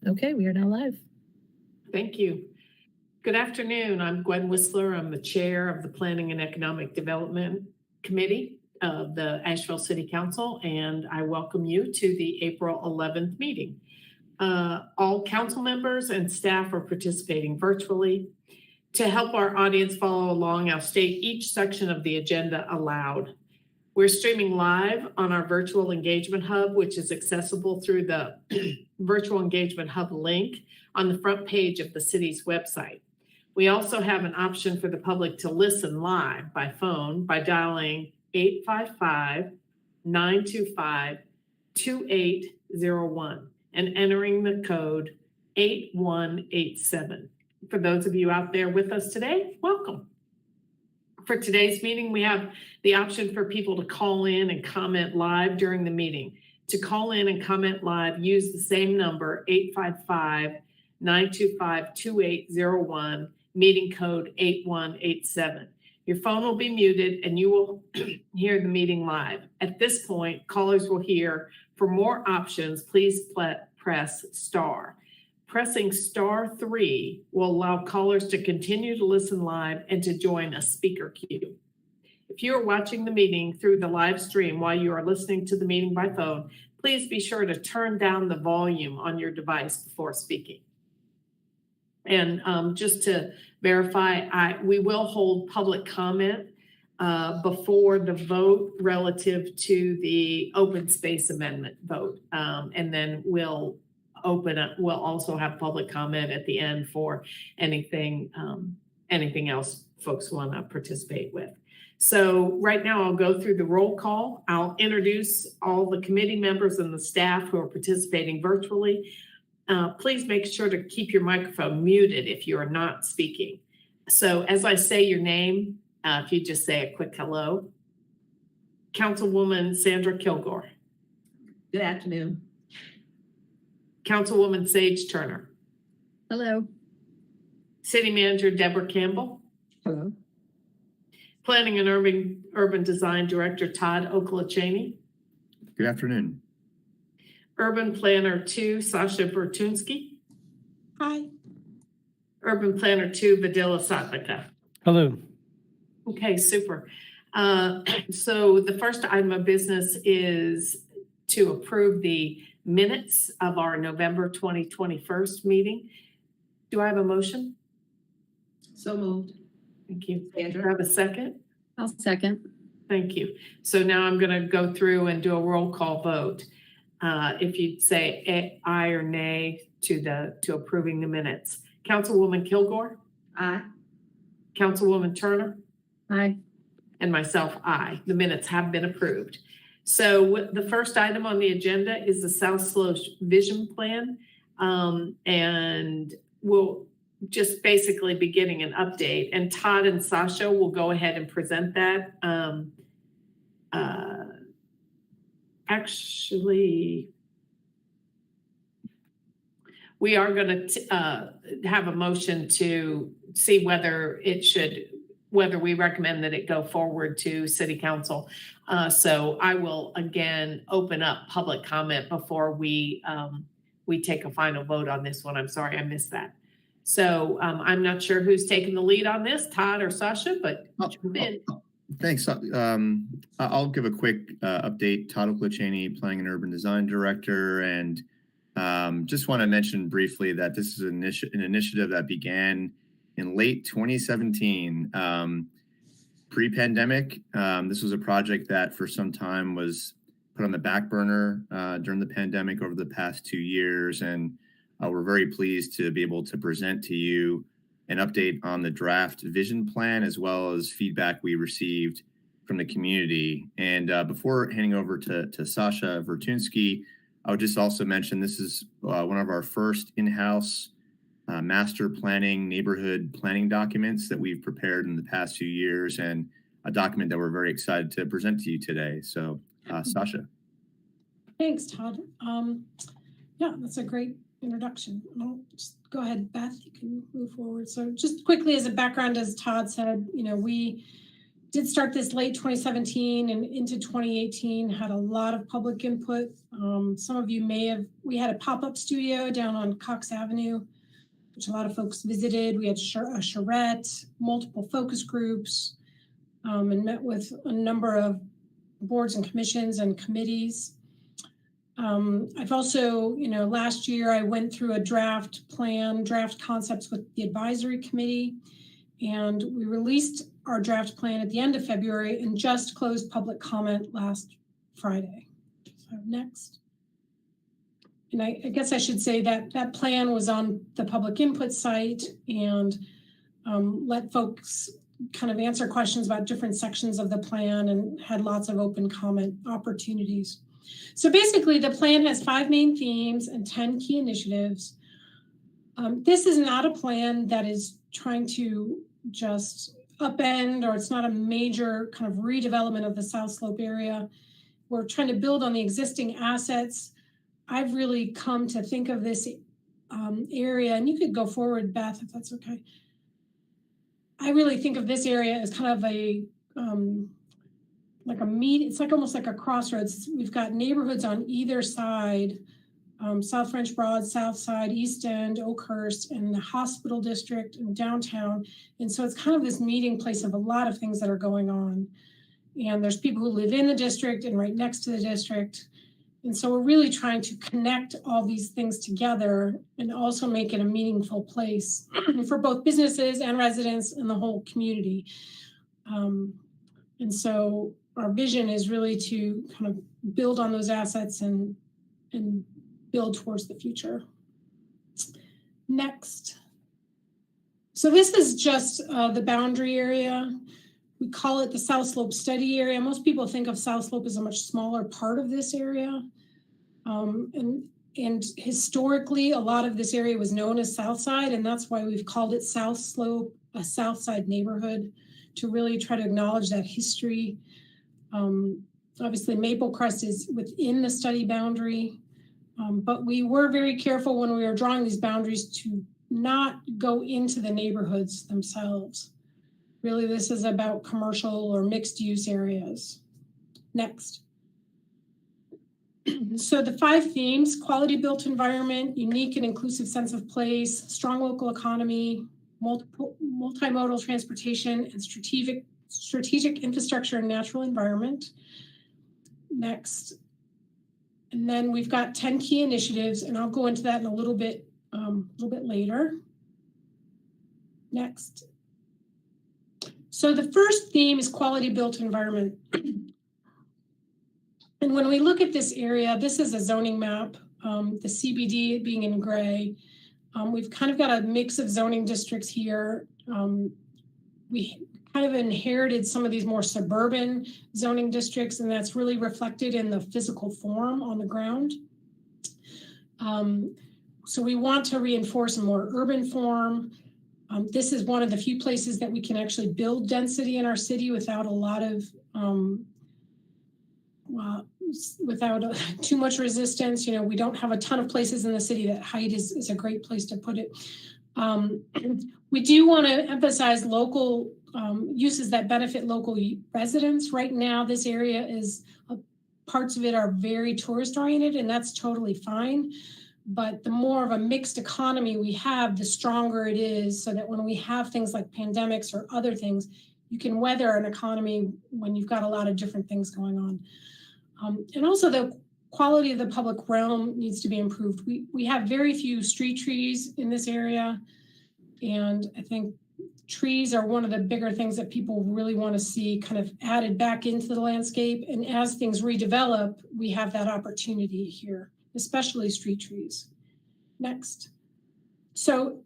Okay, we are now live. Thank you. Good afternoon. I'm Gwen Whistler. I'm the chair of the Planning and Economic Development Committee of the Asheville City Council, and I welcome you to the April 11th meeting. All council members and staff are participating virtually. To help our audience follow along, I'll state each section of the agenda aloud. We're streaming live on our virtual engagement hub, which is accessible through the virtual engagement hub link on the front page of the city's website. We also have an option for the public to listen live by phone by dialing 855-925-2801 and entering the code 8187. For those of you out there with us today, welcome. For today's meeting, we have the option for people to call in and comment live during the meeting. To call in and comment live, use the same number, 855-925-2801, meeting code 8187. Your phone will be muted and you will hear the meeting live. At this point, callers will hear, for more options, please press star. Pressing *3 will allow callers to continue to listen live and to join a speaker queue. If you are watching the meeting through the live stream while you are listening to the meeting by phone, please be sure to turn down the volume on your device before speaking. And just to verify, we will hold public comment before the vote relative to the open space amendment vote. And then we'll also have public comment at the end for anything else folks want to participate with. So right now I'll go through the roll call. I'll introduce all the committee members and the staff who are participating virtually. Please make sure to keep your microphone muted if you are not speaking. So as I say your name, if you just say a quick hello. Councilwoman Sandra Kilgore. Good afternoon. Councilwoman Sage Turner. Hello. City Manager Deborah Campbell. Hello. Planning and Urban Design Director Todd Okolachaney. Good afternoon. Urban Planner 2 Sasha Bertunsky. Hi. Urban Planner 2 Vidila Satmika. Hello. Okay, super. So the first item of business is to approve the minutes of our November 2021 meeting. Do I have a motion? So moved. Thank you. Sandra. Do I have a second? I'll second. Thank you. So now I'm going to go through and do a roll call vote. If you'd say aye or nay to approving the minutes. Councilwoman Kilgore? Aye. Councilwoman Turner? Aye. And myself, aye. The minutes have been approved. So the first item on the agenda is the South Slope Vision Plan. And we'll just basically be getting an update. And Todd and Sasha will go ahead and present that. Actually, we are going to have a motion to see whether we recommend that it go forward to City Council. So I will again open up public comment before we take a final vote on this one. I'm sorry I missed that. So I'm not sure who's taking the lead on this, Todd or Sasha, but jump in. Thanks. I'll give a quick update. Todd Okolachaney, Planning and Urban Design Director, and just want to mention briefly that this is an initiative that began in late 2017. Pre-pandemic, this was a project that for some time was put on the back burner during the pandemic over the past 2 years, and we're very pleased to be able to present to you an update on the draft vision plan as well as feedback we received from the community. And before handing over to Sasha Vertunsky, I would just also mention this is one of our first in-house master planning, neighborhood planning documents that we've prepared in the past few years, and a document that we're very excited to present to you today. So Sasha. Thanks, Todd. Yeah, that's a great introduction. I'll just go ahead, Beth, you can move forward. So just quickly as a background, as Todd said, we did start this late 2017 and into 2018, had a lot of public input. Some of you we had a pop-up studio down on Cox Avenue, which a lot of folks visited. We had a charrette, multiple focus groups, and met with a number of boards and commissions and committees. I've also, last year I went through a draft concepts with the advisory committee, and we released our draft plan at the end of February and just closed public comment last Friday. So next. And I guess I should say that that plan was on the public input site and let folks kind of answer questions about different sections of the plan and had lots of open comment opportunities. So basically the plan has 5 main themes and 10 key initiatives. This is not a plan that is trying to just upend, or it's not a major kind of redevelopment of the South Slope area. We're trying to build on the existing assets. I've really come to think of this area, and you could go forward, Beth, if that's okay. I really think of this area as kind of a it's like almost like a crossroads. We've got neighborhoods on either side, South French Broad, South Side, East End, Oakhurst, and the hospital district and downtown. And so it's kind of this meeting place of a lot of things that are going on. And there's people who live in the district and right next to the district. And so we're really trying to connect all these things together and also make it a meaningful place for both businesses and residents and the whole community. And so our vision is really to kind of build on those assets and build towards the future. Next. So this is just the boundary area. We call it the South Slope study area. Most people think of South Slope as a much smaller part of this area. And historically, a lot of this area was known as South Side, and that's why we've called it South Slope, a South Side neighborhood, to really try to acknowledge that history. Obviously, Maple Crest is within the study boundary, but we were very careful when we were drawing these boundaries to not go into the neighborhoods themselves. Really, this is about commercial or mixed use areas. Next. So the 5 themes: quality built environment, unique and inclusive sense of place, strong local economy, multimodal transportation, and strategic infrastructure and natural environment. Next. And then we've got 10 key initiatives, and I'll go into that in a little bit later. Next. So the first theme is quality built environment. And when we look at this area, this is a zoning map, the CBD being in gray. We've kind of got a mix of zoning districts here. We kind of inherited some of these more suburban zoning districts, and that's really reflected in the physical form on the ground. So we want to reinforce a more urban form. This is one of the few places that we can actually build density in our city without a lot of, without too much resistance. We don't have a ton of places in the city that height is a great place to put it. We do want to emphasize local uses that benefit local residents. Right now, this area is, parts of it are very tourist oriented, and that's totally fine. But the more of a mixed economy we have, the stronger it is, so that when we have things like pandemics or other things, you can weather an economy when you've got a lot of different things going on. And also the quality of the public realm needs to be improved. We have very few street trees in this area. And I think trees are one of the bigger things that people really want to see kind of added back into the landscape. And as things redevelop, we have that opportunity here, especially street trees. Next. So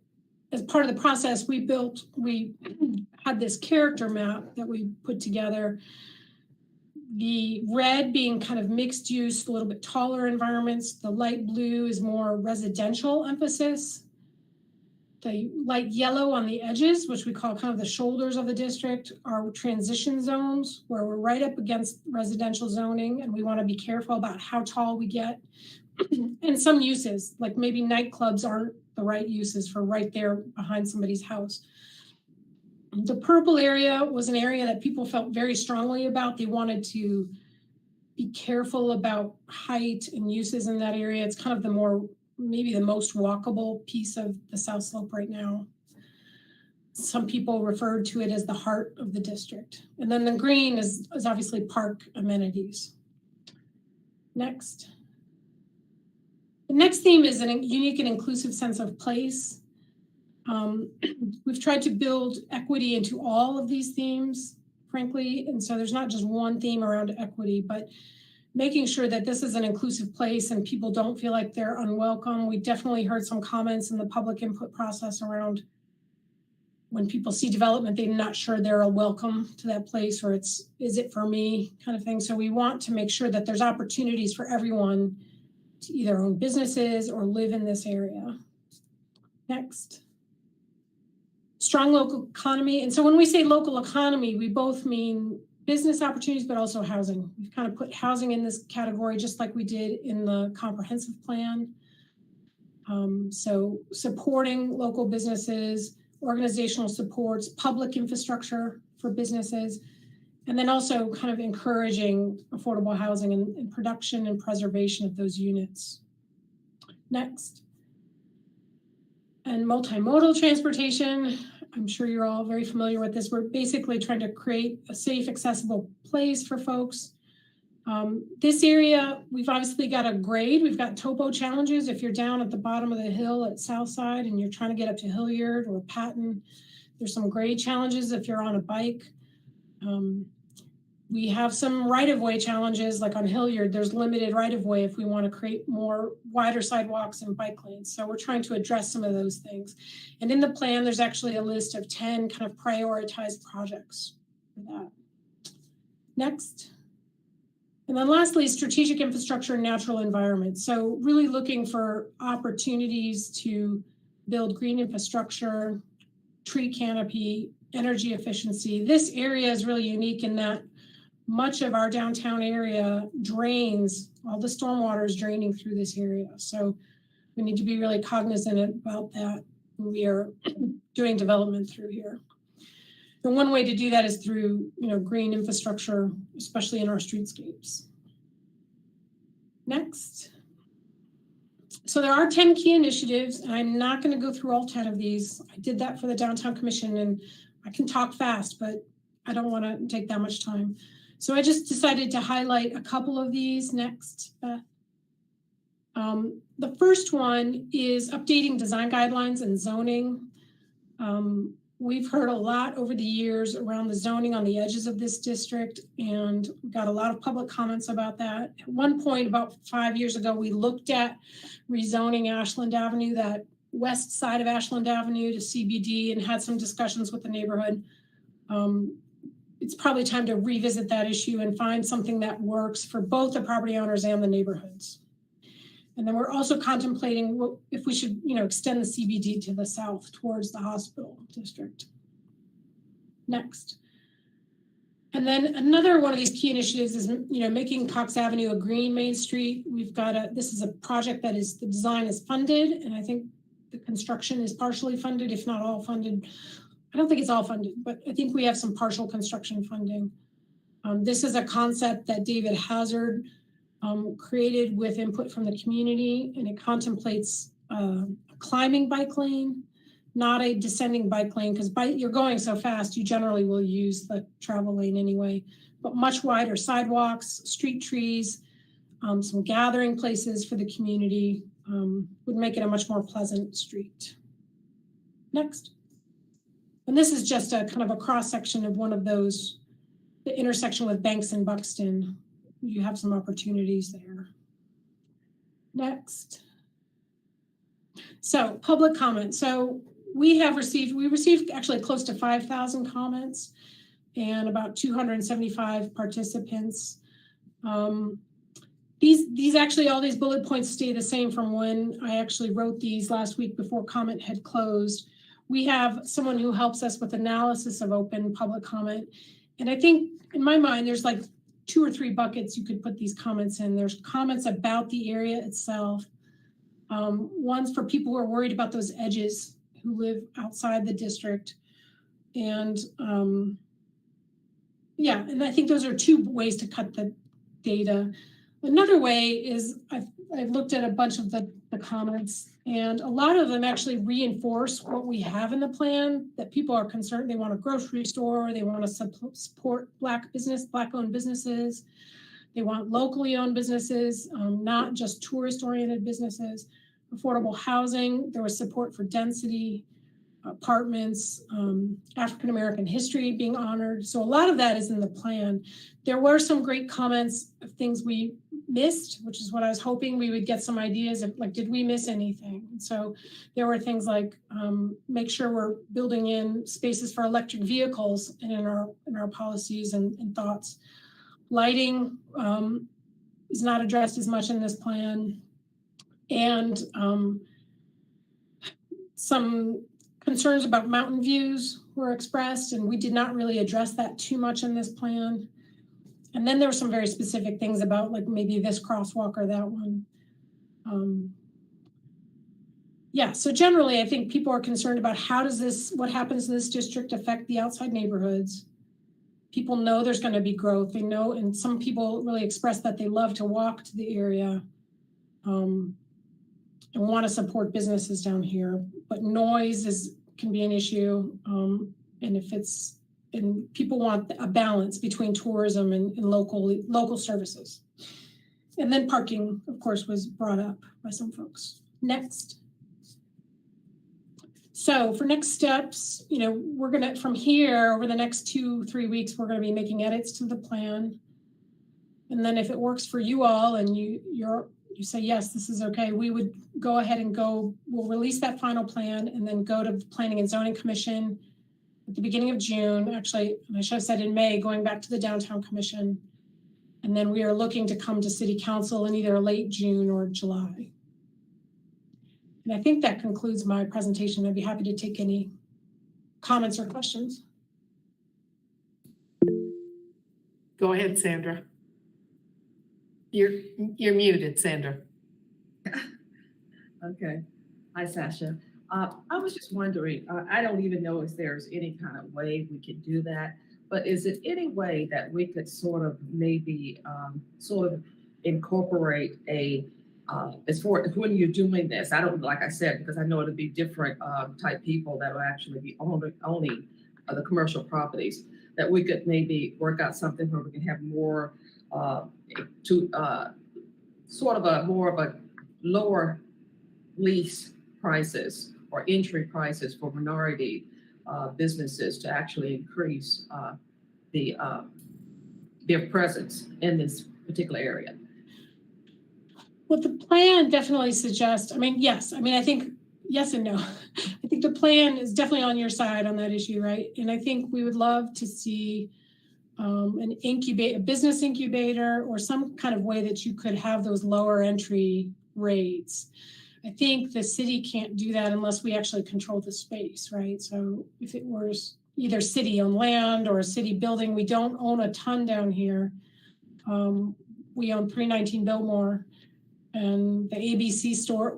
as part of the process, we had this character map that we put together. The red being kind of mixed use, a little bit taller environments. The light blue is more residential emphasis. The light yellow on the edges, which we call kind of the shoulders of the district, are transition zones where we're right up against residential zoning, and we want to be careful about how tall we get. And some uses, like maybe nightclubs aren't the right uses for right there behind somebody's house. The purple area was an area that people felt very strongly about. They wanted to be careful about height and uses in that area. It's kind of maybe the most walkable piece of the South Slope right now. Some people referred to it as the heart of the district. And then the green is obviously park amenities. Next. The next theme is a unique and inclusive sense of place. We've tried to build equity into all of these themes, frankly, and so there's not just one theme around equity, but making sure that this is an inclusive place and people don't feel like they're unwelcome. We definitely heard some comments in the public input process around when people see development, they're not sure they're a welcome to that place, or is it for me kind of thing. So we want to make sure that there's opportunities for everyone to either own businesses or live in this area. Next. Strong local economy. And so when we say local economy, we both mean business opportunities, but also housing. We've kind of put housing in this category, just like we did in the comprehensive plan. So supporting local businesses, organizational supports, public infrastructure for businesses, and then also kind of encouraging affordable housing and production and preservation of those units. Next. And multimodal transportation. I'm sure you're all very familiar with this. We're basically trying to create a safe, accessible place for folks. This area, we've obviously got a grade. We've got topo challenges. If you're down at the bottom of the hill at Southside and you're trying to get up to Hilliard or Patton, there's some grade challenges if you're on a bike. We have some right-of-way challenges, like on Hilliard, there's limited right-of-way if we want to create more wider sidewalks and bike lanes. So we're trying to address some of those things. And in the plan, there's actually a list of 10 kind of prioritized projects for that. Next. And then lastly, strategic infrastructure and natural environment. So really looking for opportunities to build green infrastructure, tree canopy, energy efficiency. This area is really unique in that much of our downtown area drains, all the stormwater is draining through this area. So we need to be really cognizant about that when we are doing development through here. And one way to do that is through, green infrastructure, especially in our streetscapes. Next. So there are 10 key initiatives, and I'm not going to go through all 10 of these. I did that for the Downtown Commission, and I can talk fast, but I don't want to take that much time. So I just decided to highlight a couple of these next. The first one is updating design guidelines and zoning. We've heard a lot over the years around the zoning on the edges of this district, and got a lot of public comments about that. At one point, about 5 years ago, we looked at rezoning Ashland Avenue, that west side of Ashland Avenue, to CBD, and had some discussions with the neighborhood. It's probably time to revisit that issue and find something that works for both the property owners and the neighborhoods. And then we're also contemplating if we should, extend the CBD to the south towards the hospital district. Next. And then another one of these key initiatives is, making Cox Avenue a green main street. This is a project that the design is funded, and I think the construction is partially funded, if not all funded. I don't think it's all funded, but I think we have some partial construction funding. This is a concept that David Hazard created with input from the community, and it contemplates a climbing bike lane, not a descending bike lane, because you're going so fast, you generally will use the travel lane anyway, but much wider sidewalks, street trees, some gathering places for the community would make it a much more pleasant street. Next. And this is just a kind of a cross section of one of those, the intersection with Banks and Buxton. You have some opportunities there. Next. So public comment. So we received actually close to 5,000 comments and about 275 participants. These actually, all these bullet points stay the same from when I actually wrote these last week before comment had closed. We have someone who helps us with analysis of open public comment. And I think in my mind, there's like 2 or 3 buckets you could put these comments in. There's comments about the area itself. One's for people who are worried about those edges who live outside the district. And yeah, and I think those are two ways to cut the data. Another way is I've looked at a bunch of the comments, and a lot of them actually reinforce what we have in the plan, that people are concerned. They want a grocery store, they want to support Black-owned businesses, they want locally owned businesses, not just tourist-oriented businesses, affordable housing, there was support for density, apartments, African-American history being honored. So a lot of that is in the plan. There were some great comments of things we missed, which is what I was hoping we would get some ideas of, like, did we miss anything? And so there were things like make sure we're building in spaces for electric vehicles in our policies and thoughts. Lighting is not addressed as much in this plan. And some concerns about mountain views were expressed, and we did not really address that too much in this plan. And then there were some very specific things about, like, maybe this crosswalk or that one. Yeah, so generally, I think people are concerned about what happens in this district affect the outside neighborhoods. People know there's going to be growth. They know, and some people really express that they love to walk to the area and want to support businesses down here. But noise can be an issue, and people want a balance between tourism and local services. And then parking, of course, was brought up by some folks. Next. So for next steps, we're gonna, from here over the next 2-3 weeks, we're gonna be making edits to the plan. And then if it works for you all and you say, yes, this is okay, we would go ahead and we'll release that final plan and then go to the Planning and Zoning Commission at the beginning of June. Actually, I should have said in May, going back to the Downtown Commission. And then we are looking to come to City Council in either late June or July. And I think that concludes my presentation. I'd be happy to take any comments or questions. Go ahead, Sandra. You're muted, Sandra. Okay. Hi, Sasha. I was just wondering, I don't even know if there's any kind of way we could do that, but is it any way that we could sort of maybe incorporate as for when you're doing this, I don't, like I said, because I know it'll be different type people that will actually be owning the commercial properties, that we could maybe work out something where we can have more more of a lower lease prices or entry prices for minority businesses to actually increase their presence in this particular area. What the plan definitely suggests, yes. I think yes and no. I think the plan is definitely on your side on that issue, right? And I think we would love to see a business incubator, or some kind of way that you could have those lower entry rates. I think the city can't do that unless we actually control the space, right? So if it was either city-owned land or a city building, we don't own a ton down here. We own 319 Biltmore and the ABC store,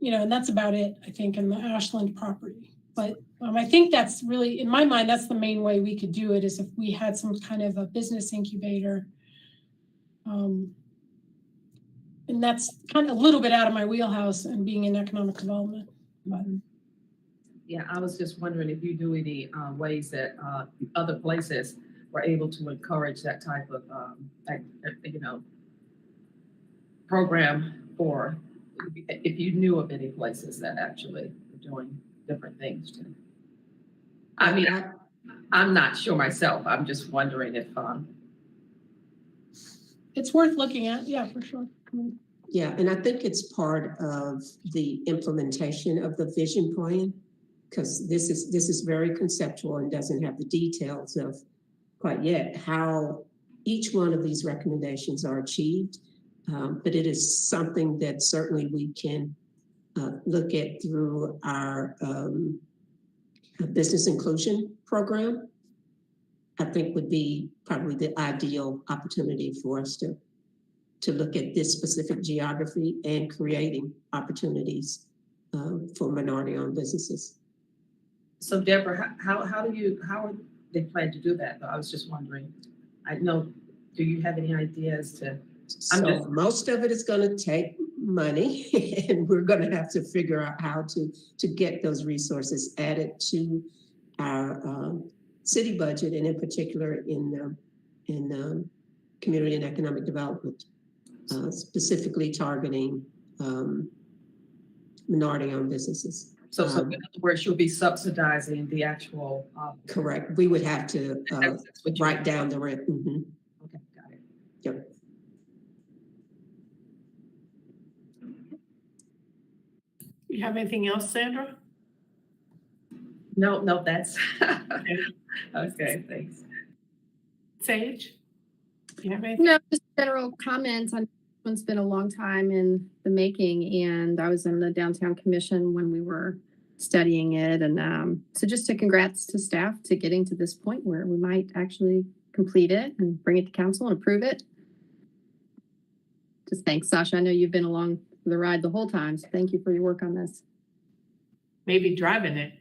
and that's about it, I think, in the Ashland property. But I think that's really, in my mind, that's the main way we could do it, is if we had some kind of a business incubator. And that's kind of a little bit out of my wheelhouse and being in economic development. But. Yeah, I was just wondering if you do any ways that other places were able to encourage that type of, program, or if you knew of any places that actually were doing different things too. I'm not sure myself. I'm just wondering if it's worth looking at. Yeah, for sure. Yeah, and I think it's part of the implementation of the vision plan, because this is very conceptual and doesn't have the details of quite yet how each one of these recommendations are achieved. But it is something that certainly we can look at through our business inclusion program. I think would be probably the ideal opportunity for us to look at this specific geography and creating opportunities for minority-owned businesses. So Deborah, how are they plan to do that? I was just wondering. I know, do you have any ideas to? So most of it is gonna take money and we're gonna have to figure out how to get those resources added to our city budget, and in particular in community and economic development, specifically targeting minority-owned businesses. So in other words, you'll be subsidizing the actual. Correct. We would have to That's what you- write down the rent. Mhm. Okay, got it. Yep. You have anything else, Sandra? No, that's okay. Thanks. Sage? You have anything? No, just general comments on, it's been a long time in the making, and I was in the downtown commission when we were studying it. And so just to congrats to staff to getting to this point where we might actually complete it and bring it to council and approve it. Just thanks, Sasha. I know you've been along for the ride the whole time, so thank you for your work on this. Maybe driving it.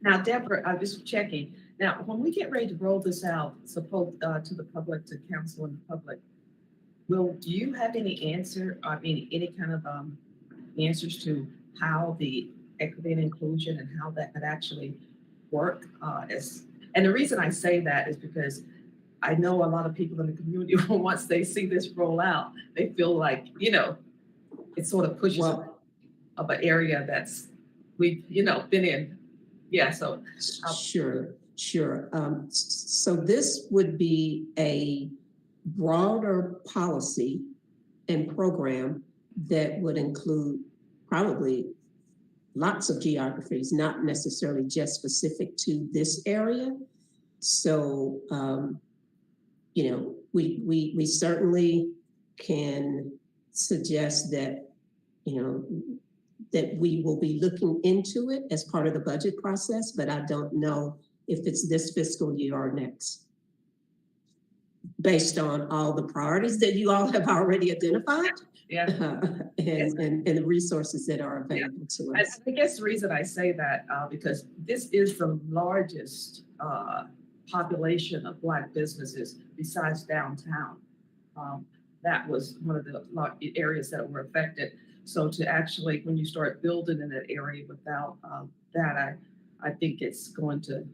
Now, Deborah, I'm just checking. Now, when we get ready to roll this out, suppose to the public, to council and the public, do you have any answer? I mean, any kind of answers to how the equity and inclusion and how that could actually work? And the reason I say that is because I know a lot of people in the community, once they see this roll out, they feel like, it sort of pushes of an area that's we've, been in. Yeah, so. Sure. So this would be a broader policy and program that would include probably lots of geographies, not necessarily just specific to this area. So, we certainly can suggest that, that we will be looking into it as part of the budget process, but I don't know if it's this fiscal year or next, based on all the priorities that you all have already identified. Yeah. And the resources that are available to us. I guess the reason I say that, because this is the largest population of Black businesses besides downtown. That was one of the areas that were affected. So to actually, when you start building in that area without that, I think it's going to,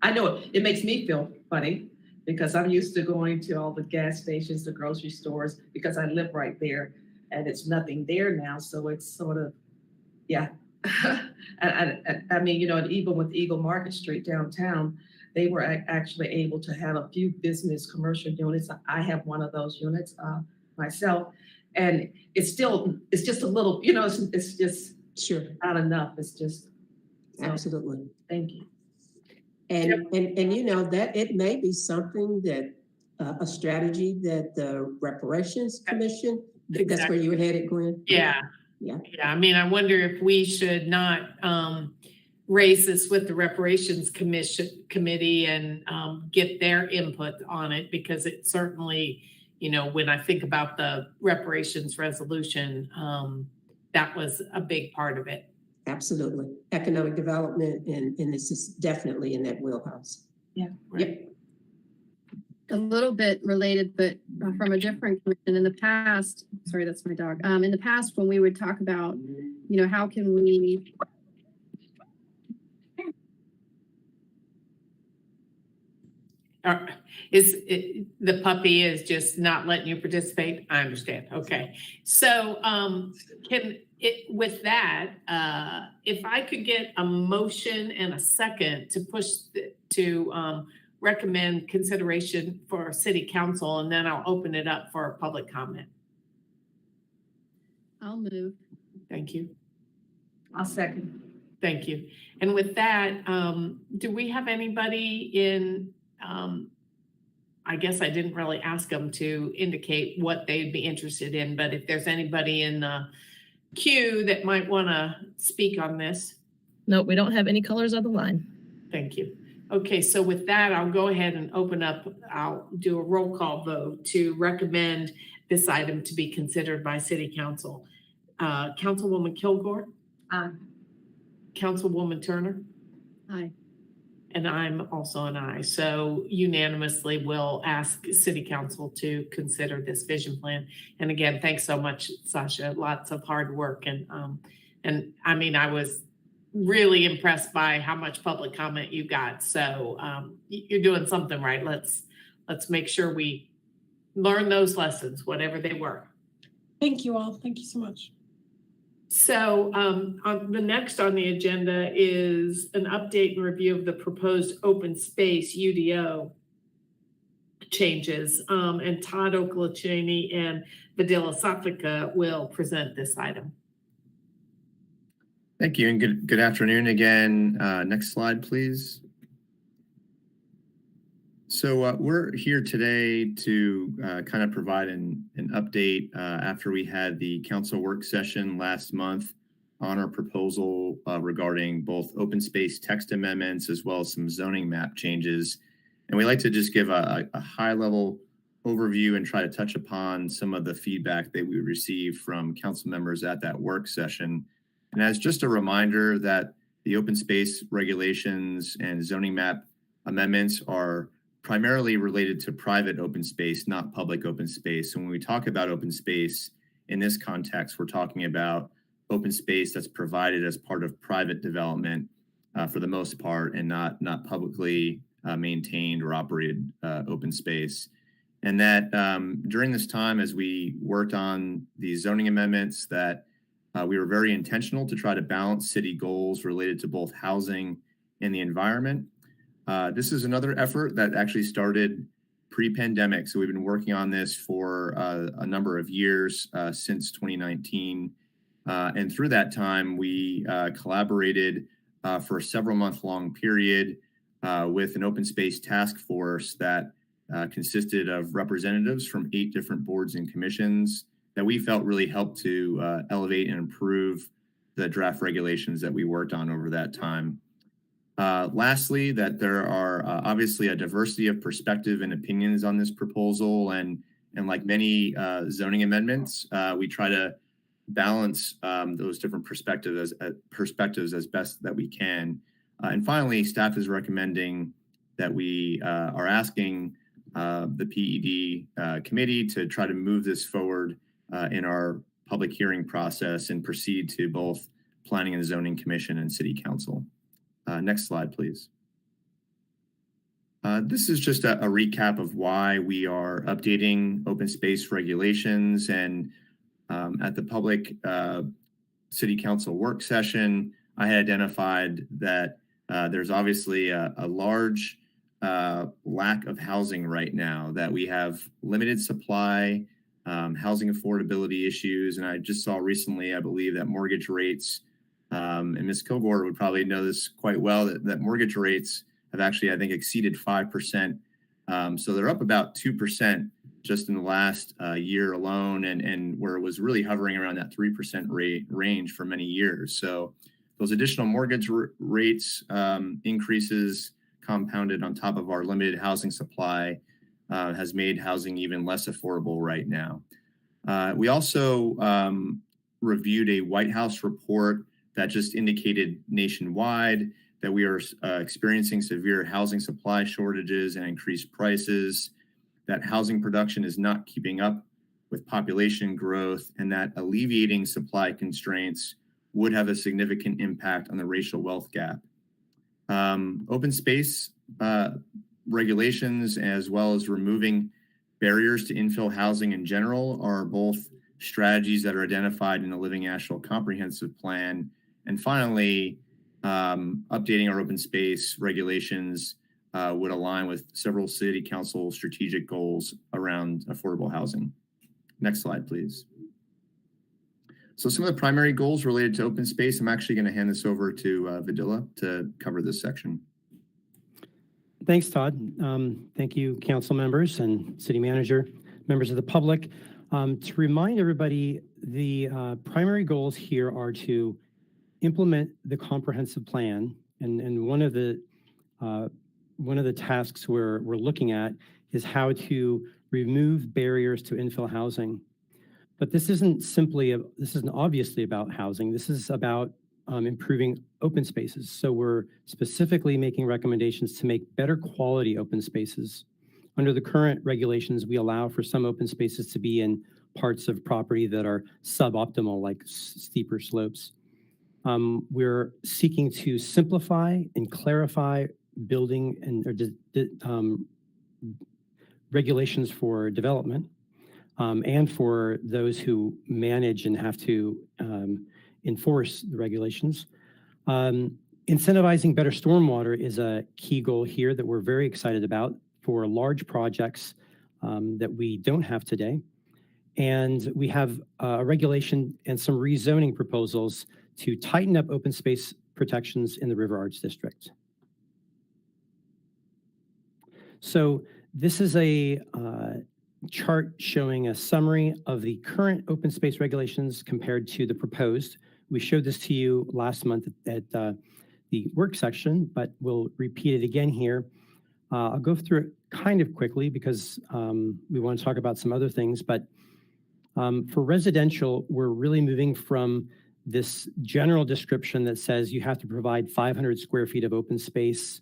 I know it makes me feel funny because I'm used to going to all the gas stations, the grocery stores, because I live right there and it's nothing there now. So it's sort of, yeah. I mean, and even with Eagle Market Street downtown, they were actually able to have a few business commercial units. I have one of those units myself. And it's just a little, it's just Sure. not enough. It's just. Absolutely. Thank you. And that it may be something that a strategy that the Reparations Commission, that's where you were headed, Gwen? Yeah. Yeah. I mean, I wonder if we should not raise this with the Reparations Committee and get their input on it, because it certainly, when I think about the reparations resolution, that was a big part of it. Absolutely. Economic development, and this is definitely in that wheelhouse. Yeah. Right. Yep. A little bit related, but from a different commission. In the past, sorry, that's my dog. In the past, when we would talk about, how can we The puppy is just not letting you participate? I understand. Okay. So with that, if I could get a motion and a second to push to recommend consideration for city council, and then I'll open it up for public comment. I'll move. Thank you. I'll second. Thank you. And with that, do we have anybody in, I guess I didn't really ask them to indicate what they'd be interested in, but if there's anybody in the queue that might want to speak on this. No, we don't have any colors on the line. Thank you. Okay, so with that, I'll go ahead and open up, I'll do a roll call vote to recommend this item to be considered by City Council. Councilwoman Kilgore, Aye. Councilwoman Turner? Aye. And I'm also an aye. So unanimously will ask City Council to consider this vision plan. And again, thanks so much, Sasha. Lots of hard work. And I mean, I was really impressed by how much public comment you got. So you're doing something right. Let's make sure we learn those lessons, whatever they were. Thank you all. Thank you so much. So the next on the agenda is an update and review of the proposed open space UDO changes. And Todd Okalachini and Vidila Safika will present this item. Thank you, and good afternoon again. Next slide, please. So we're here today to kind of provide an update after we had the council work session last month on our proposal regarding both open space text amendments as well as some zoning map changes. And we like to just give a high level overview and try to touch upon some of the feedback that we received from council members at that work session. And as just a reminder that the open space regulations and zoning map amendments are primarily related to private open space, not public open space. So when we talk about open space in this context, we're talking about open space that's provided as part of private development for the most part, and not publicly maintained or operated open space. And that during this time, as we worked on the zoning amendments, that we were very intentional to try to balance city goals related to both housing and the environment. This is another effort that actually started pre-pandemic. So we've been working on this for a number of years since 2019. And through that time, we collaborated for a several month-long period with an open space task force that consisted of representatives from 8 different boards and commissions that we felt really helped to elevate and improve the draft regulations that we worked on over that time. Lastly, that there are obviously a diversity of perspective and opinions on this proposal, and like many zoning amendments, we try to balance those different perspectives as best that we can. And finally, staff is recommending that we are asking the PED committee to try to move this forward in our public hearing process and proceed to both Planning and Zoning Commission and City Council. Next slide, please. This is just a recap of why we are updating open space regulations. And at the public City Council work session, I had identified that there's obviously a large lack of housing right now, that we have limited supply, housing affordability issues. And I just saw recently, I believe, that mortgage rates, and Ms. Kilgore would probably know this quite well, that mortgage rates have actually, I think, exceeded 5%. So they're up about 2% just in the last year alone, and where it was really hovering around that 3% rate range for many years. So those additional mortgage rates increases compounded on top of our limited housing supply has made housing even less affordable right now. We also reviewed a White House report that just indicated nationwide that we are experiencing severe housing supply shortages and increased prices, that housing production is not keeping up with population growth, and that alleviating supply constraints would have a significant impact on the racial wealth gap. Open space regulations, as well as removing barriers to infill housing in general, are both strategies that are identified in the Living Asheville Comprehensive Plan. And finally, updating our open space regulations would align with several city council strategic goals around affordable housing. Next slide, please. So some of the primary goals related to open space, I'm actually going to hand this over to Vidila to cover this section. Thanks, Todd. Thank you, council members and city manager, members of the public. To remind everybody, the primary goals here are to implement the comprehensive plan, and one of the tasks we're looking at is how to remove barriers to infill housing. But this isn't obviously about housing. This is about improving open spaces. So we're specifically making recommendations to make better quality open spaces. Under the current regulations, we allow for some open spaces to be in parts of property that are suboptimal, like steeper slopes. We're seeking to simplify and clarify building and regulations for development and for those who manage and have to enforce the regulations. Incentivizing better stormwater is a key goal here that we're very excited about for large projects that we don't have today. And we have a regulation and some rezoning proposals to tighten up open space protections in the River Arts District. So this is a chart showing a summary of the current open space regulations compared to the proposed. We showed this to you last month at the work section, but we'll repeat it again here. I'll go through it kind of quickly because we want to talk about some other things, but for residential, we're really moving from this general description that says you have to provide 500 square feet of open space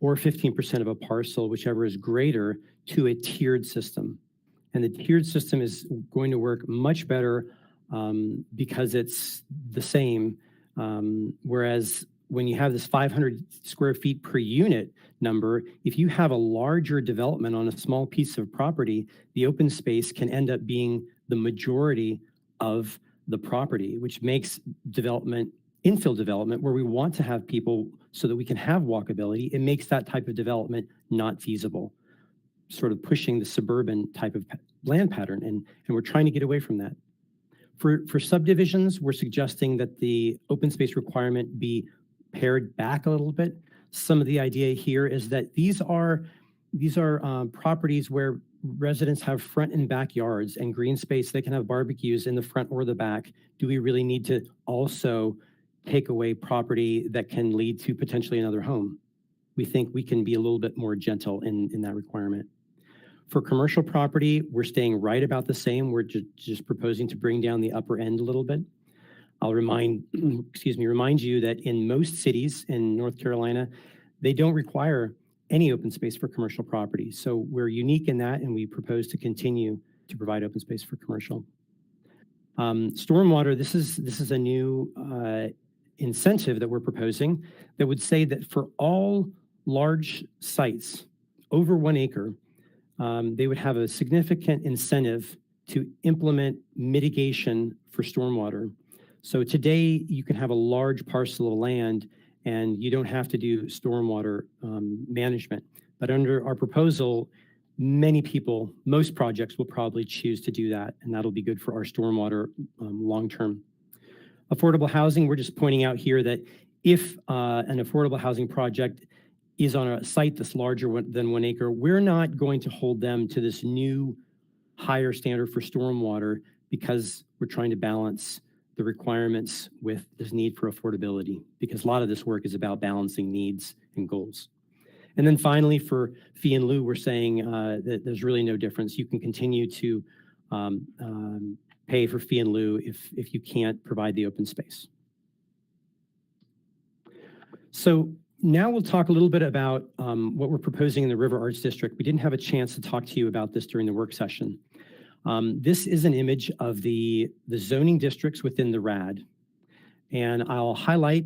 or 15% of a parcel, whichever is greater, to a tiered system. And the tiered system is going to work much better because it's the same. Whereas when you have this 500 square feet per unit number, if you have a larger development on a small piece of property, the open space can end up being the majority of the property, which makes development, infill development, where we want to have people so that we can have walkability, it makes that type of development not feasible, sort of pushing the suburban type of land pattern. And we're trying to get away from that. For subdivisions, we're suggesting that the open space requirement be pared back a little bit. Some of the idea here is that these are properties where residents have front and backyards and green space. They can have barbecues in the front or the back. Do we really need to also take away property that can lead to potentially another home? We think we can be a little bit more gentle in that requirement. For commercial property, we're staying right about the same. We're just proposing to bring down the upper end a little bit. I'll remind you that in most cities in North Carolina, they don't require any open space for commercial property. So we're unique in that, and we propose to continue to provide open space for commercial. Stormwater, this is a new incentive that we're proposing that would say that for all large sites over 1 acre, they would have a significant incentive to implement mitigation for stormwater. So today you can have a large parcel of land and you don't have to do stormwater management. But under our proposal, most projects will probably choose to do that, and that'll be good for our stormwater long-term. Affordable housing, we're just pointing out here that if an affordable housing project is on a site that's larger than 1 acre, we're not going to hold them to this new higher standard for stormwater because we're trying to balance the requirements with this need for affordability, because a lot of this work is about balancing needs and goals. And then finally, for fee in lieu, we're saying that there's really no difference. You can continue to pay for fee in lieu if you can't provide the open space. So now we'll talk a little bit about what we're proposing in the River Arts District. We didn't have a chance to talk to you about this during the work session. This is an image of the zoning districts within the RAD. And I'll highlight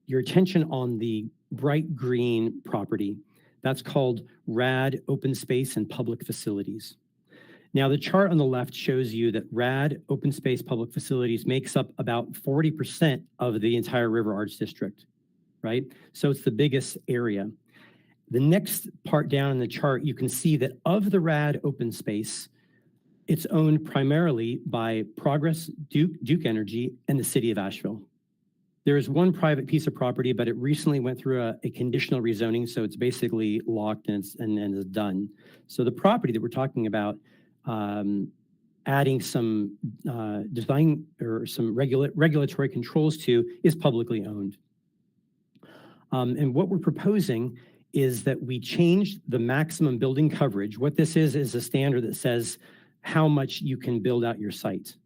your attention on the bright green property. That's called RAD Open Space and Public Facilities. Now, the chart on the left shows you that RAD Open Space Public Facilities makes up about 40% of the entire River Arts District, right? So it's the biggest area. The next part down in the chart, you can see that of the RAD open space, it's owned primarily by Progress, Duke Energy, and the city of Asheville. There is one private piece of property, but it recently went through a conditional rezoning, so it's basically locked and is done. So the property that we're talking about, adding some design or some regulatory controls to, is publicly owned. And what we're proposing is that we change the maximum building coverage. What this is a standard that says how much you can build out your site.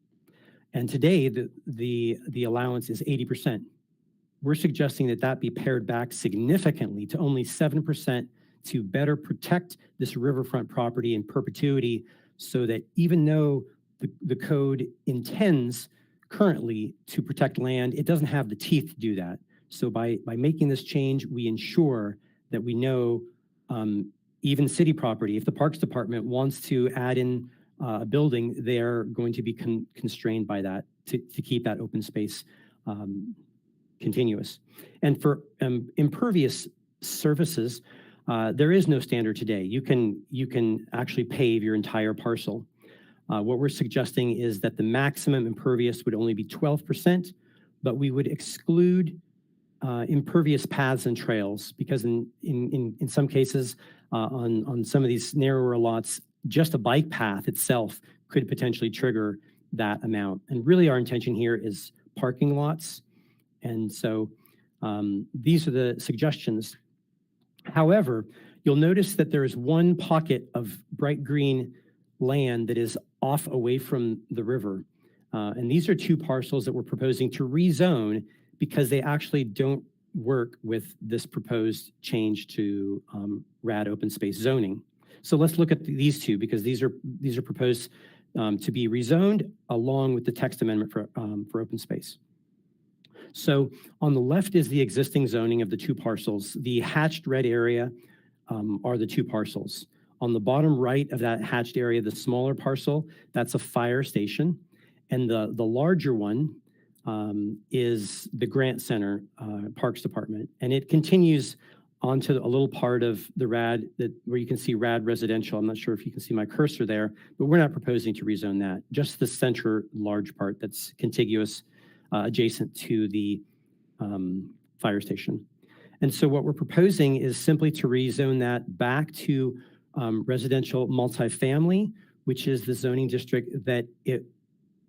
And today, the allowance is 80%. we're suggesting that that be pared back significantly to only 7% to better protect this riverfront property in perpetuity, so that even though the code intends currently to protect land, it doesn't have the teeth to do that. So by making this change, we ensure that we know even city property, if the Parks Department wants to add in a building, they're going to be constrained by that to keep that open space continuous. And for impervious surfaces, there is no standard today. You can actually pave your entire parcel. What we're suggesting is that the maximum impervious would only be 12%, but we would exclude impervious paths and trails, because in some cases, on some of these narrower lots, just a bike path itself could potentially trigger that amount. And really our intention here is parking lots. And so these are the suggestions. However, you'll notice that there is one pocket of bright green land that is off away from the river. And these are two parcels that we're proposing to rezone because they actually don't work with this proposed change to RAD open space zoning. So let's look at these two, because these are proposed to be rezoned along with the text amendment for open space. So on the left is the existing zoning of the two parcels. The hatched red area are the two parcels. On the bottom right of that hatched area, the smaller parcel, that's a fire station. And the larger one is the Grant Center Parks Department. And it continues onto a little part of the RAD where you can see RAD residential. I'm not sure if you can see my cursor there, but we're not proposing to rezone that. Just the center large part that's contiguous adjacent to the fire station. And so what we're proposing is simply to rezone that back to residential multifamily, which is the zoning district that it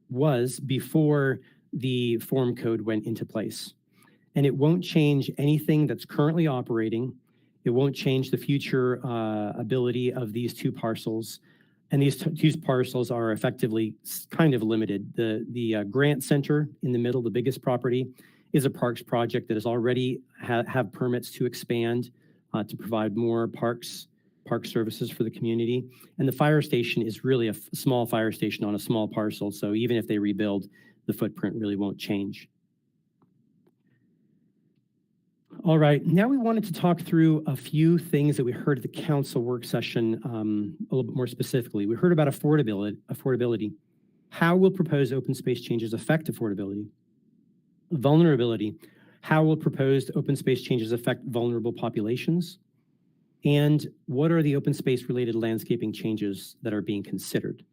was before the form code went into place. And it won't change anything that's currently operating. It won't change the future ability of these two parcels. And these two parcels are effectively kind of limited. The Grant Center in the middle, the biggest property, is a parks project that has already have permits to expand to provide more park services for the community. And the fire station is really a small fire station on a small parcel. So even if they rebuild, the footprint really won't change. All right, now we wanted to talk through a few things that we heard at the council work session a little bit more specifically. We heard about affordability. How will proposed open space changes affect affordability? Vulnerability. How will proposed open space changes affect vulnerable populations? And what are the open space related landscaping changes that are being considered?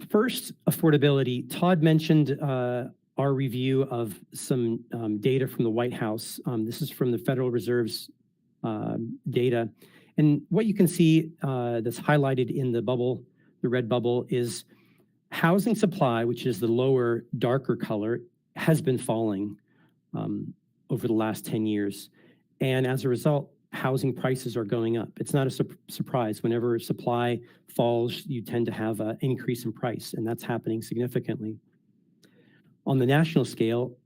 First, affordability. Todd mentioned our review of some data from the White House. This is from the Federal Reserve's data. And what you can see that's highlighted in the bubble, the red bubble, is housing supply, which is the lower, darker color, has been falling over the last 10 years. And as a result, housing prices are going up. It's not a surprise. Whenever supply falls, you tend to have an increase in price, and that's happening significantly on the national scale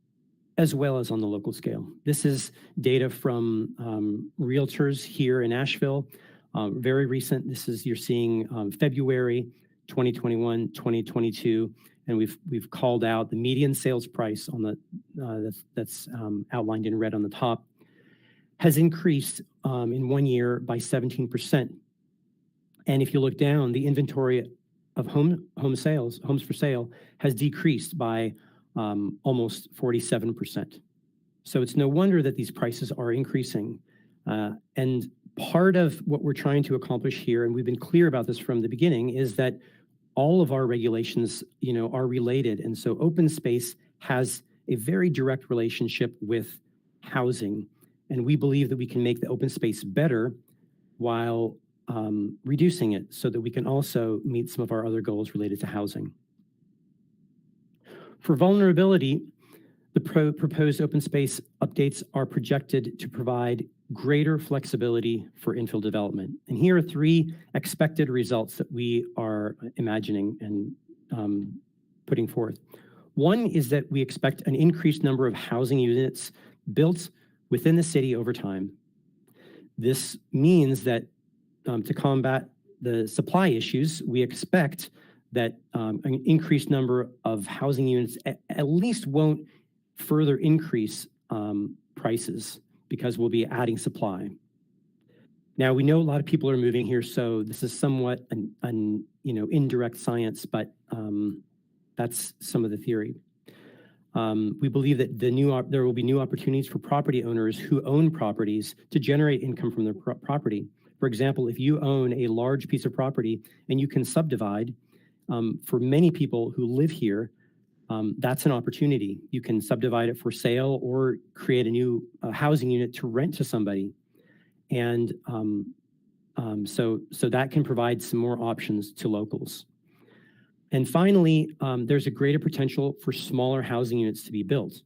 as well as on the local scale. This is data from realtors here in Asheville, very recent. This is, you're seeing February 2021, 2022, and we've called out the median sales price on the that's outlined in red on the top, has increased in 1 year by 17%. And if you look down, the inventory of homes for sale, has decreased by almost 47%. So it's no wonder that these prices are increasing. And part of what we're trying to accomplish here, and we've been clear about this from the beginning, is that all of our regulations, are related. And so open space has a very direct relationship with housing. And we believe that we can make the open space better while reducing it so that we can also meet some of our other goals related to housing. For vulnerability, the proposed open space updates are projected to provide greater flexibility for infill development. And here are 3 expected results that we are imagining and putting forth. One is that we expect an increased number of housing units built within the city over time. This means that to combat the supply issues, we expect that an increased number of housing units at least won't further increase prices because we'll be adding supply. Now, we know a lot of people are moving here, so this is somewhat an indirect science, but that's some of the theory. We believe that there will be new opportunities for property owners who own properties to generate income from their property. For example, if you own a large piece of property and you can subdivide, for many people who live here, that's an opportunity. You can subdivide it for sale or create a new housing unit to rent to somebody. And so that can provide some more options to locals. And finally, there's a greater potential for smaller housing units to be built.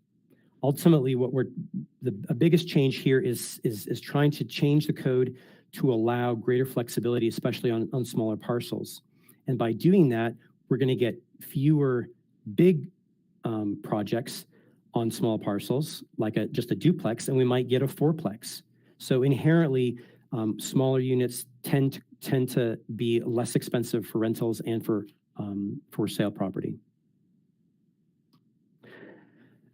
Ultimately, the biggest change here is trying to change the code to allow greater flexibility, especially on smaller parcels. And by doing that, we're going to get fewer big projects on small parcels, like just a duplex, and we might get a fourplex. So inherently, smaller units tend to be less expensive for rentals and for sale property.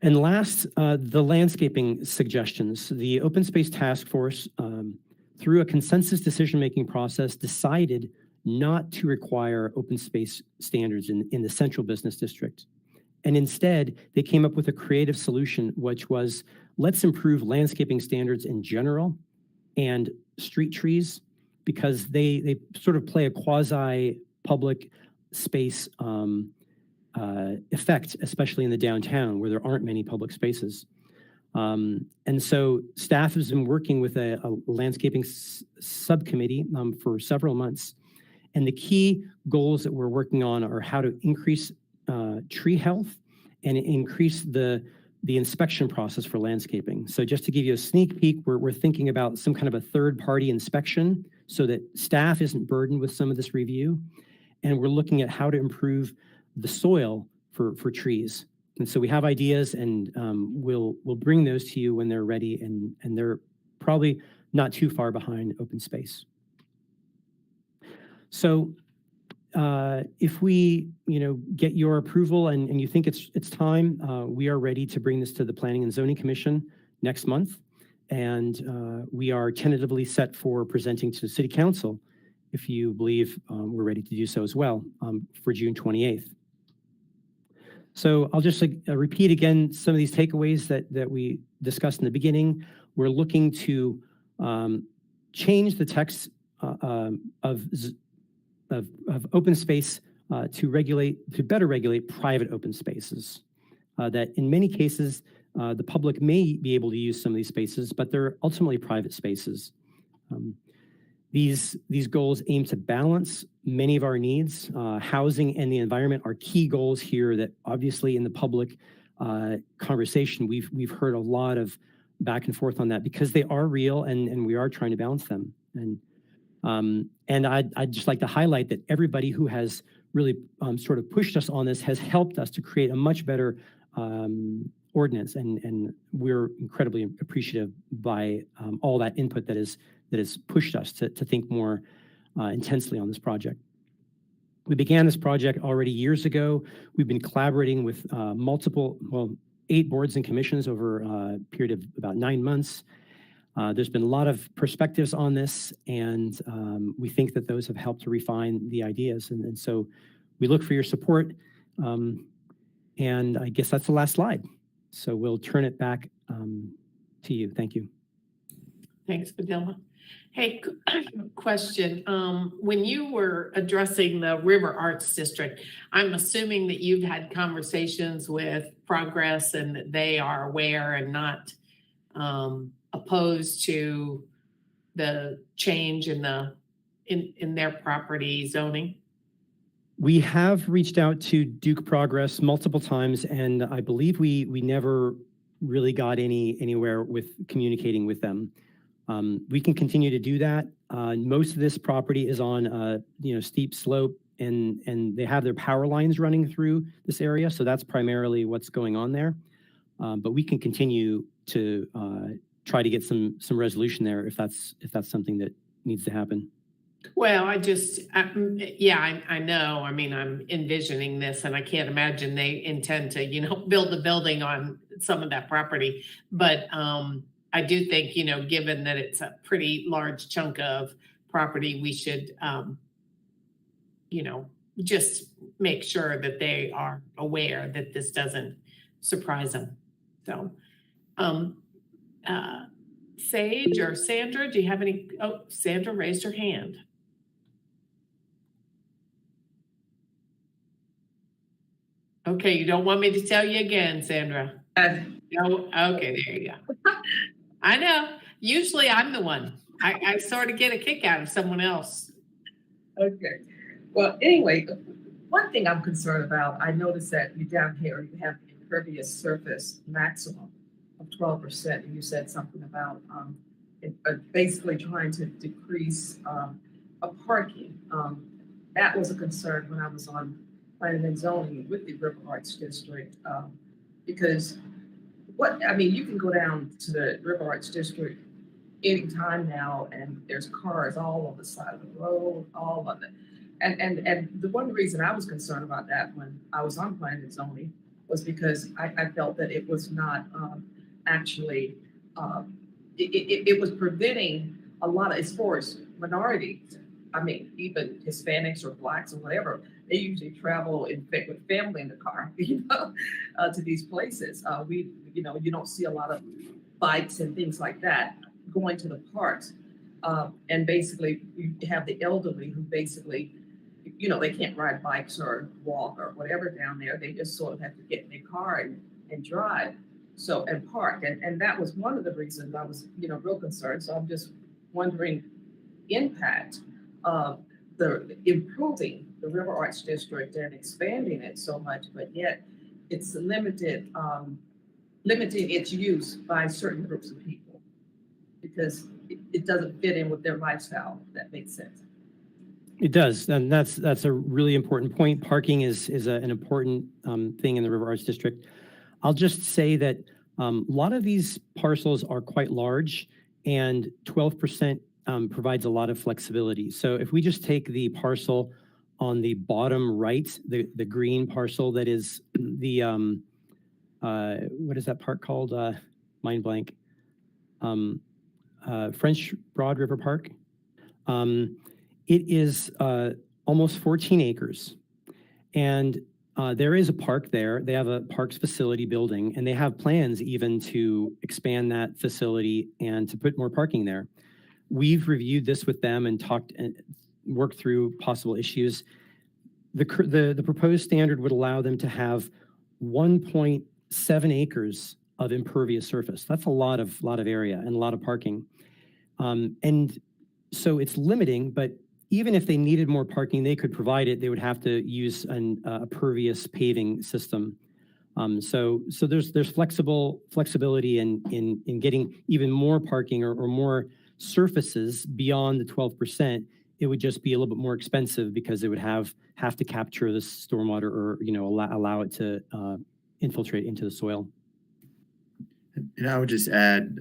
And last, the landscaping suggestions. The Open Space Task Force, through a consensus decision-making process, decided not to require open space standards in the central business district. And instead, they came up with a creative solution, which was, let's improve landscaping standards in general and street trees, because they sort of play a quasi-public space effect, especially in the downtown where there aren't many public spaces. And so staff has been working with a landscaping subcommittee for several months. And the key goals that we're working on are how to increase tree health and increase the inspection process for landscaping. So just to give you a sneak peek, we're thinking about some kind of a third-party inspection so that staff isn't burdened with some of this review. And we're looking at how to improve the soil for trees. And so we have ideas, and we'll bring those to you when they're ready, and they're probably not too far behind open space. So if we get your approval and you think it's time, we are ready to bring this to the Planning and Zoning Commission next month. And we are tentatively set for presenting to City Council, if you believe we're ready to do so as well, for June 28th. So I'll just repeat again some of these takeaways that we discussed in the beginning. We're looking to change the text of open space to better regulate private open spaces. That in many cases, the public may be able to use some of these spaces, but they're ultimately private spaces. These goals aim to balance many of our needs. Housing and the environment are key goals here that obviously in the public conversation, we've heard a lot of back and forth on that because they are real and we are trying to balance them. And I'd just like to highlight that everybody who has really sort of pushed us on this has helped us to create a much better ordinance, and we're incredibly appreciative by all that input that has pushed us to think more intensely on this project. We began this project already years ago. We've been collaborating with 8 boards and commissions over a period of about 9 months. There's been a lot of perspectives on this, and we think that those have helped to refine the ideas. And so we look for your support. And I guess that's the last slide. So we'll turn it back to you. Thank you. Thanks, Padilla. Hey, question. When you were addressing the River Arts District, I'm assuming that you've had conversations with Progress and that they are aware and not opposed to the change in their property zoning? We have reached out to Duke Progress multiple times, and I believe we never really got anywhere with communicating with them. We can continue to do that. Most of this property is on a steep slope, and they have their power lines running through this area. So that's primarily what's going on there. But we can continue to try to get some resolution there if that's something that needs to happen. Well, I know. I mean, I'm envisioning this and I can't imagine they intend to, build a building on some of that property. But I do think, given that it's a pretty large chunk of property, we should, just make sure that they are aware that this doesn't surprise them. So, Sage or Sandra, do you have any? Oh, Sandra raised her hand. Okay, you don't want me to tell you again, Sandra? No? Okay, there you go. I know. Usually I'm the one. I sort of get a kick out of someone else. Okay. Well, anyway, one thing I'm concerned about, I noticed that you down here, you have impervious surface maximum of 12%. And you said something about basically trying to decrease parking. That was a concern when I was on planning and zoning with the River Arts District, because you can go down to the River Arts District anytime now, and there's cars all on the side of the road, all of it. And the one reason I was concerned about that when I was on planning and zoning was because I felt that it was not actually, it was preventing a lot of, as far as minorities, even Hispanics or Blacks or whatever, they usually travel with family in the car, to these places. You don't see a lot of bikes and things like that going to the parks. And basically you have the elderly who basically, they can't ride bikes or walk or whatever down there. They just sort of have to get in their car and drive. So, and park. And that was one of the reasons I was, real concerned. So I'm just wondering impact of the improving the River Arts District and expanding it so much, but yet it's limiting its use by certain groups of people because it doesn't fit in with their lifestyle, if that makes sense. It does, and that's a really important point. Parking is an important thing in the River Arts District. I'll just say that a lot of these parcels are quite large, and 12% provides a lot of flexibility. So if we just take the parcel on the bottom right, the green parcel that is the what is that park called? Mind blank. French Broad River Park. It is almost 14 acres. And there is a park there. They have a parks facility building, and they have plans even to expand that facility and to put more parking there. We've reviewed this with them and talked and worked through possible issues. The proposed standard would allow them to have 1.7 acres of impervious surface. That's a lot of area and a lot of parking. And so it's limiting, but even if they needed more parking, they could provide it. They would have to use a pervious paving system. So there's flexibility in getting even more parking or more surfaces beyond the 12%. It would just be a little bit more expensive because it would have to capture the stormwater or allow it to infiltrate into the soil. And I would just add,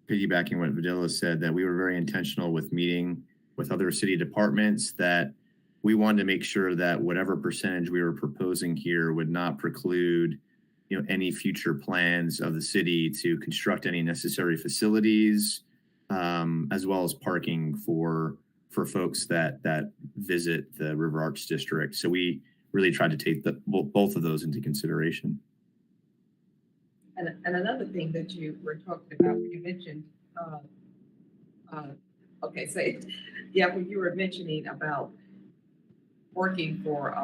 piggybacking what Videla said, that we were very intentional with meeting with other city departments, that we wanted to make sure that whatever percentage we were proposing here would not preclude, any future plans of the city to construct any necessary facilities, as well as parking for folks that visit the River Arts District. So we really tried to take both of those into consideration. And another thing that you were talking about, you mentioned, when you were mentioning about working for,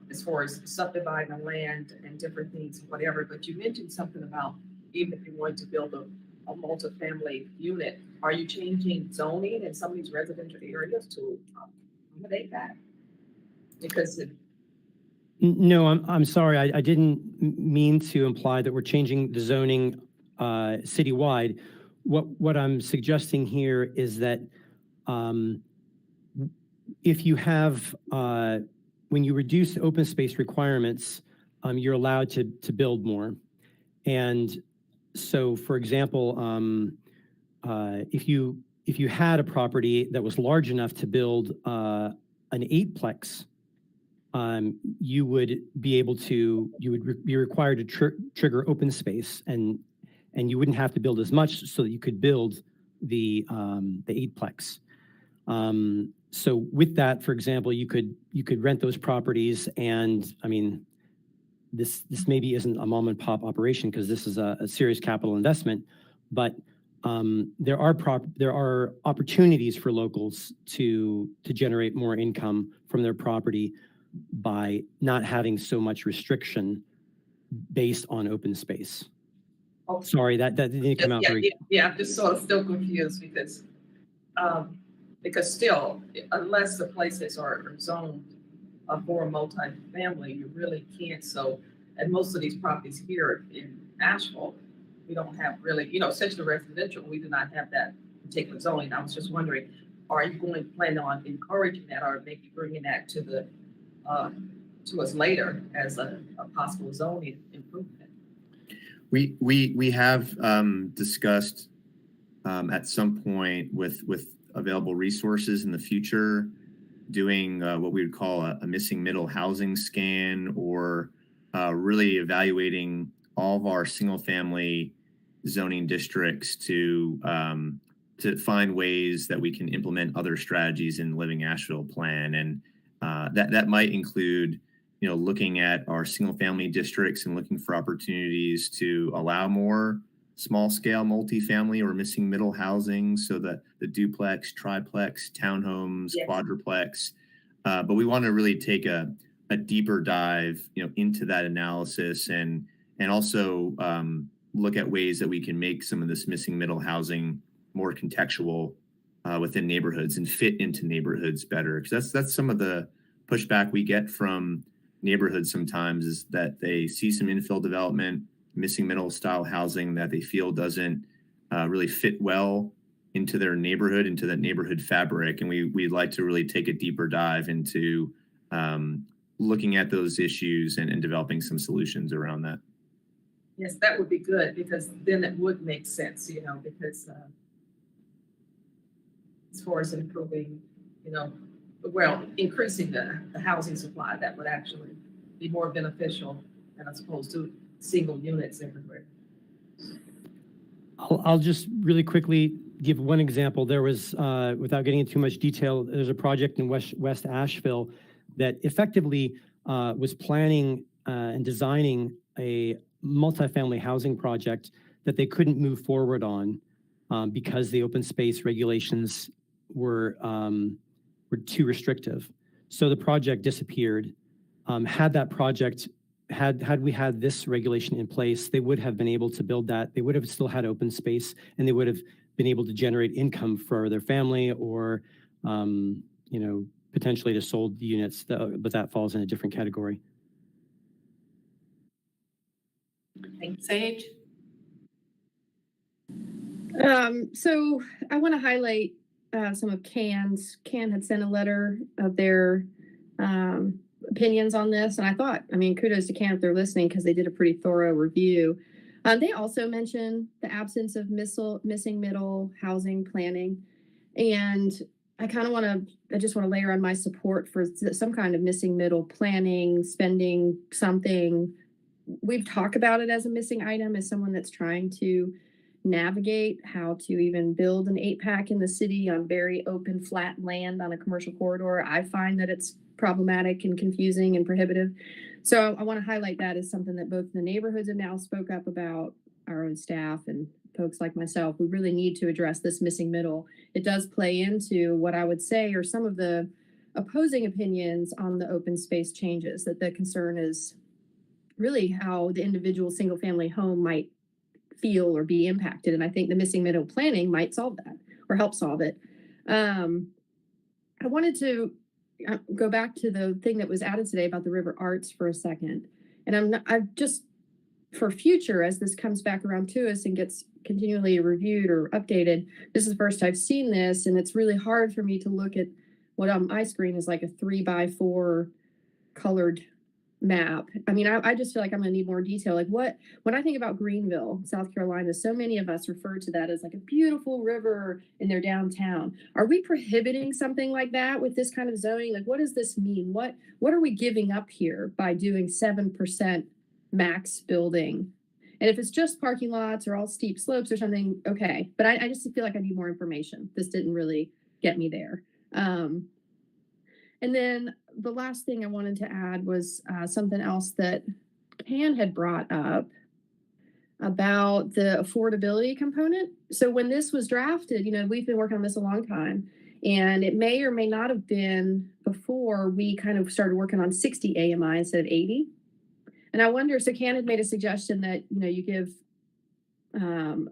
as far as subdividing the land and different things, whatever, but you mentioned something about even if you wanted to build a multifamily unit, are you changing zoning in some of these residential areas to accommodate that? Because No, I'm sorry. I didn't mean to imply that we're changing the zoning citywide. What I'm suggesting here is that if you have, when you reduce open space requirements, you're allowed to build more. And so, for example, if you had a property that was large enough to build an eightplex, you would be required to trigger open space, and you wouldn't have to build as much, so that you could build the eightplex. So with that, for example, you could rent those properties, and I mean, this maybe isn't a mom and pop operation, because this is a serious capital investment, but there are opportunities for locals to generate more income from their property by not having so much restriction based on open space. Oh. Sorry, that didn't come out very. Yeah, I'm just sort of still confused because still, unless the places are zoned for multifamily, you really can't. So, and most of these properties here in Asheville, we don't have really, essentially residential, we do not have that particular zoning. I was just wondering, are you going to plan on encouraging that, or maybe bringing that to us later as a possible zoning improvement? We have discussed at some point with available resources in the future, doing what we would call a missing middle housing scan, or really evaluating all of our single family zoning districts to find ways that we can implement other strategies in the Living Asheville plan. And that might include, looking at our single family districts and looking for opportunities to allow more small scale multifamily or missing middle housing, so that the duplex, triplex, townhomes, yes, quadruplex. But we want to really take a deeper dive, into that analysis, and also look at ways that we can make some of this missing middle housing more contextual within neighborhoods and fit into neighborhoods better. Because that's some of the pushback we get from neighborhoods sometimes, is that they see some infill development, missing middle style housing that they feel doesn't really fit well into their neighborhood, into that neighborhood fabric. And we'd like to really take a deeper dive into looking at those issues and developing some solutions around that. Yes, that would be good, because then it would make sense, because as far as improving, increasing the housing supply, that would actually be more beneficial than as opposed to single units everywhere. I'll just really quickly give one example. There was, without getting into too much detail, there's a project in West Asheville that effectively was planning and designing a multifamily housing project that they couldn't move forward on because the open space regulations were too restrictive. So the project disappeared. Had that project had we had this regulation in place, they would have been able to build that. They would have still had open space, and they would have been able to generate income for their family, or potentially to sold units, but that falls in a different category. Thanks, Sage. So I want to highlight some of CAN's. CAN had sent a letter of their opinions on this, and I thought, kudos to CAN if they're listening, because they did a pretty thorough review. They also mentioned the absence of missing middle housing planning, and I just want to layer on my support for some kind of missing middle planning, spending something. We've talked about it as a missing item, as someone that's trying to navigate how to even build an 8-pack in the city on very open, flat land on a commercial corridor. I find that it's problematic and confusing and prohibitive. So I want to highlight that as something that both the neighborhoods have now spoke up about, our own staff and folks like myself. We really need to address this missing middle. It does play into what I would say are some of the opposing opinions on the open space changes, that the concern is really how the individual single family home might feel or be impacted. And I think the missing middle planning might solve that or help solve it. I wanted to go back to the thing that was added today about the river arts for a second. And I've just, for future, as this comes back around to us and gets continually reviewed or updated, this is the first I've seen this. And it's really hard for me to look at what on my screen is like a 3x4 colored map. I mean, I just feel like I'm gonna need more detail. Like when I think about Greenville, South Carolina, so many of us refer to that as like a beautiful river in their downtown. Are we prohibiting something like that with this kind of zoning? Like, what does this mean? What are we giving up here by doing 7% max building? And if it's just parking lots or all steep slopes or something, okay. But I just feel like I need more information. This didn't really get me there. And then the last thing I wanted to add was something else that Pan had brought up about the affordability component. So when this was drafted, we've been working on this a long time, and it may or may not have been before we kind of started working on 60 AMI instead of 80. And I wonder, so Can had made a suggestion that, you give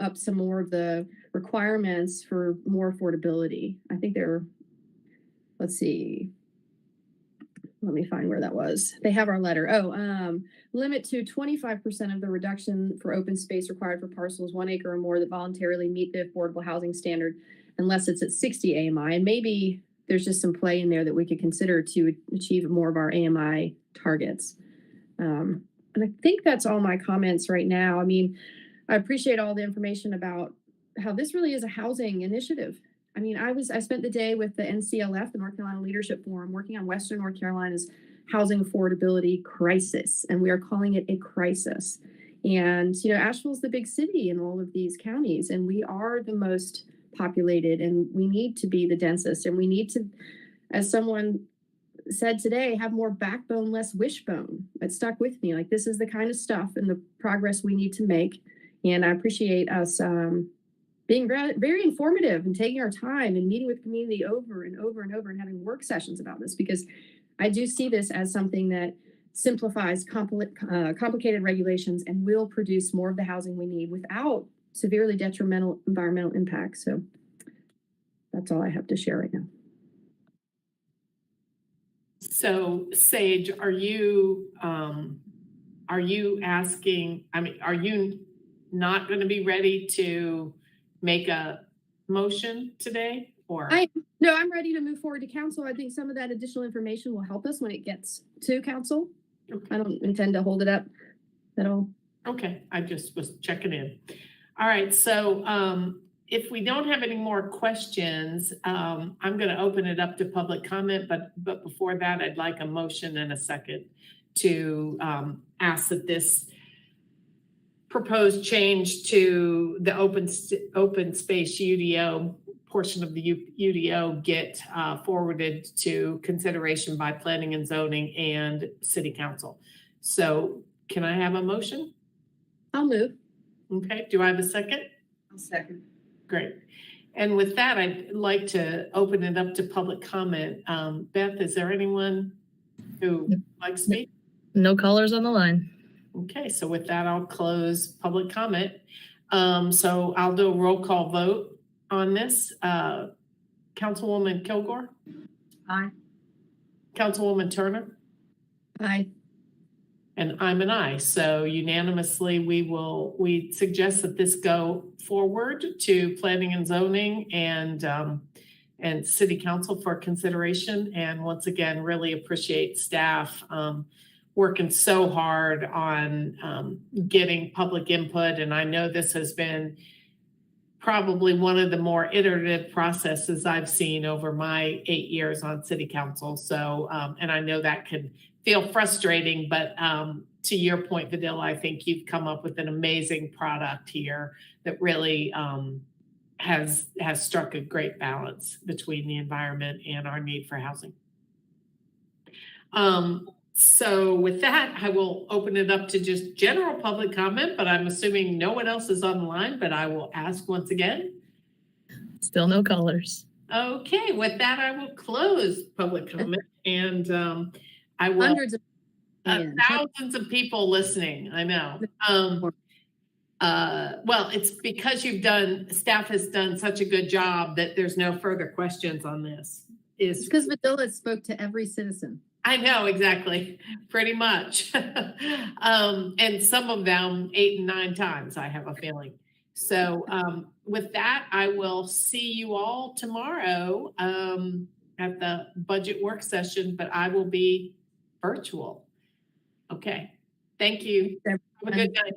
up some more of the requirements for more affordability. I think let's see. Let me find where that was. They have our letter. Limit to 25% of the reduction for open space required for parcels 1 acre or more that voluntarily meet the affordable housing standard, unless it's at 60 AMI. And maybe there's just some play in there that we could consider to achieve more of our AMI targets. And I think that's all my comments right now. I mean, I appreciate all the information about how this really is a housing initiative. I mean, I spent the day with the NCLF, the North Carolina Leadership Forum, working on Western North Carolina's housing affordability crisis, and we are calling it a crisis. And, Asheville's the big city in all of these counties, and we are the most populated, and we need to be the densest, and we need to, as someone said today, have more backbone, less wishbone. It stuck with me. Like, this is the kind of stuff and the progress we need to make. And I appreciate us being very informative and taking our time and meeting with community over and over and over and having work sessions about this, because I do see this as something that simplifies complicated regulations and will produce more of the housing we need without severely detrimental environmental impacts. So that's all I have to share right now. So Sage, are you asking, are you not going to be ready to make a motion today, or? No, I'm ready to move forward to council. I think some of that additional information will help us when it gets to council. Okay. I don't intend to hold it up at all. Okay, I just was checking in. All right, so if we don't have any more questions, I'm going to open it up to public comment, but before that, I'd like a motion and a second to ask that this proposed change to the open space UDO portion of the UDO get forwarded to consideration by planning and zoning and city council. So can I have a motion? I'll move. Okay, do I have a second? I'll second. Great. And with that, I'd like to open it up to public comment. Beth, is there anyone who likes to speak? No callers on the line. Okay, so with that, I'll close public comment. So I'll do a roll call vote on this. Councilwoman Kilgore? Aye. Councilwoman Turner? Aye. And I'm an aye. So unanimously, we suggest that this go forward to planning and zoning and city council for consideration. And once again, really appreciate staff working so hard on getting public input. And I know this has been probably one of the more iterative processes I've seen over my 8 years on city council. So, and I know that can feel frustrating, but to your point, Vidil, I think you've come up with an amazing product here that really has struck a great balance between the environment and our need for housing. So with that, I will open it up to just general public comment, but I'm assuming no one else is on the line, but I will ask once again. Still no callers. Okay, with that, I will close public comment, and I will. Hundreds of thousands of people listening, I know. Well, it's because staff has done such a good job that there's no further questions on this. It's because Vidila spoke to every citizen. I know, exactly, pretty much. And some of them 8 and 9 times, I have a feeling. So with that, I will see you all tomorrow at the budget work session, but I will be virtual. Okay, thank you. Have a good night.